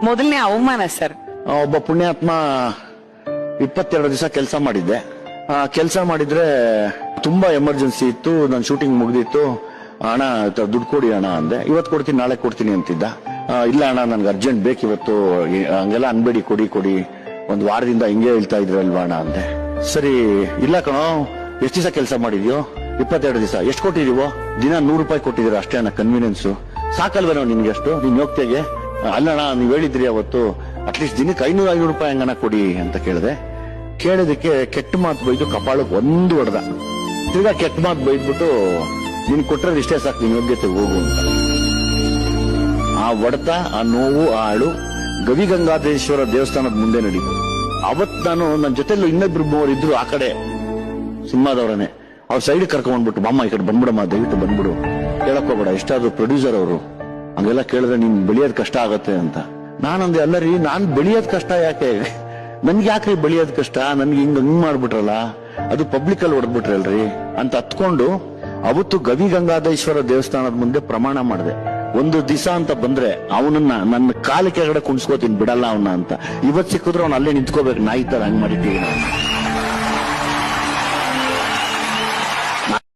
ಮೊದಲನೇ ಅವಮಾನ ಸರ್. ಒಬ್ಬ ಪುಣ್ಯಾತ್ಮ 22 ದಿವಸ ಕೆಲಸ ಮಾಡಿದ್ದೆ. ಕೆಲಸ ಮಾಡಿದ್ರೆ ತುಂಬಾ ಎಮರ್ಜೆನ್ಸಿ ಇತ್ತು, ನನ್ನ ಶೂಟಿಂಗ್ ಮುಗ್ದಿತ್ತು. ಅಣ್ಣ ದುಡ್ಡು ಕೊಡಿ ಅಣ್ಣ ಅಂದೆ. ಇವತ್ತು ಕೊಡ್ತೀನಿ ನಾಳೆ ಕೊಡ್ತೀನಿ ಅಂತಿದ್ದ. ಇಲ್ಲ ಅಣ್ಣ ನನ್ಗೆ ಅರ್ಜೆಂಟ್ ಬೇಕು ಇವತ್ತು, ಹಂಗೆಲ್ಲ ಅನ್ಬೇಡಿ, ಕೊಡಿ ಕೊಡಿ, ಒಂದು ವಾರದಿಂದ ಹಿಂಗೆ ಹೇಳ್ತಾ ಇದ್ರಲ್ವಾ ಅಣ್ಣ ಅಂದೆ. ಸರಿ ಇಲ್ಲ ಕಣೋ, ಎಷ್ಟು ದಿವಸ ಕೆಲಸ ಮಾಡಿದ್ಯೋ? 22 ದಿವಸ. ಎಷ್ಟು ಕೊಟ್ಟಿದೀವೋ? ದಿನ 100 ರೂಪಾಯಿ ಕೊಟ್ಟಿದ್ದೀರ ಅಷ್ಟೇ ಅಣ್ಣ, ಕನ್ವೀನಿಯನ್ಸು ಸಾಕಲ್ವೇನೋ ನಿನ್ಗೆ ಅಷ್ಟು ನಿನ್ ಯೋಗ್ಯತೆಗೆ? ಅಲ್ಲಣ್ಣ ನೀವ್ ಹೇಳಿದ್ರಿ ಅವತ್ತು ಅಟ್ಲೀಸ್ಟ್ ದಿನಕ್ಕೆ 500 ರೂಪಾಯಿ ಹಂಗನ ಕೊಡಿ ಅಂತ ಕೇಳಿದಕ್ಕೆ ಕೆಟ್ಟ ಮಾತು ಬೈದು ಕಪಾಳಕ್ಕೆ ಒಂದು ಹೊಡೆದ. ತಿರ್ಗಾ ಕೆಟ್ಟ ಮಾತು ಬೈದ್ಬಿಟ್ಟು ನೀನ್ ಕೊಟ್ಟರೆ ಇಷ್ಟೇ ಸಾಕು, ನಿನ್ ಯೋಗ್ಯತೆ ಹೋಗು ಅಂತ. ಆ ಹೊಡೆತ, ಆ ನೋವು, ಆ ಆಳು ಗವಿಗಂಗಾಧರೇಶ್ವರ ದೇವಸ್ಥಾನದ ಮುಂದೆ ನಡೀತು. ಅವತ್ ನಾನು ನನ್ನ ಜೊತೆಲ್ಲೂ ಇನ್ನೊಬ್ರು ಮೂವರು ಇದ್ರು, ಆ ಕಡೆ ಸಿನಿಮಾದವರನೆ. ಅವ್ರ ಸೈಡ್ ಕರ್ಕೊಂಡ್ಬಿಟ್ಟು, ಬಾಮ್ಮ ಈ ಕಡೆ ಬಂದ್ಬಿಡಮ್ಮ, ದಯವಿಟ್ಟು ಬಂದ್ಬಿಡು, ಕೇಳಕ್ ಹೋಗ್ಬೇಡ, ಎಷ್ಟಾದ್ರು ಪ್ರೊಡ್ಯೂಸರ್ ಅವರು, ಹಂಗೆಲ್ಲ ಕೇಳಿದ್ರೆ ನೀನ್ ಬೆಳೆಯೋದ್ ಕಷ್ಟ ಆಗತ್ತೆ ಅಂತ. ನಾನಂದೆ ಅಲ್ಲ ರೀ, ನಾನ್ ಬೆಳೆಯೋದ್ ಕಷ್ಟ ಯಾಕೆ, ನನ್ಗೆ ಯಾಕ್ರಿ ಬೆಳೆಯೋದ್ ಕಷ್ಟ, ನನ್ಗೆ ಹಿಂಗ್ ಮಾಡ್ಬಿಟ್ರಲ್ಲ, ಅದು ಪಬ್ಲಿಕ್ ಅಲ್ಲಿ ಹೊಡೆದ್ಬಿಟ್ರಲ್ರಿ ಅಂತ ಹತ್ಕೊಂಡು ಅವತ್ತು ಗವಿಗಂಗಾಧರೇಶ್ವರ ದೇವಸ್ಥಾನದ ಮುಂದೆ ಪ್ರಮಾಣ ಮಾಡಿದೆ. ಒಂದು ದಿವಸ ಅಂತ ಬಂದ್ರೆ ಅವನನ್ನ ನನ್ನ ಕಾಲ ಕೆಳಗಡೆ ಕುಣಿಸ್ಕೋತೀನಿ, ಬಿಡಲ್ಲ ಅವನ್ನ ಅಂತ. ಇವತ್ ಸಿಕ್ಕಿದ್ರೆ ಅವ್ನು ಅಲ್ಲೇ ನಿಂತ್ಕೋಬೇಕು, ನಾಯಿ ತರ ಹಂಗ್ ಮಾಡಿದ್ದೀವಿ ನಾವು.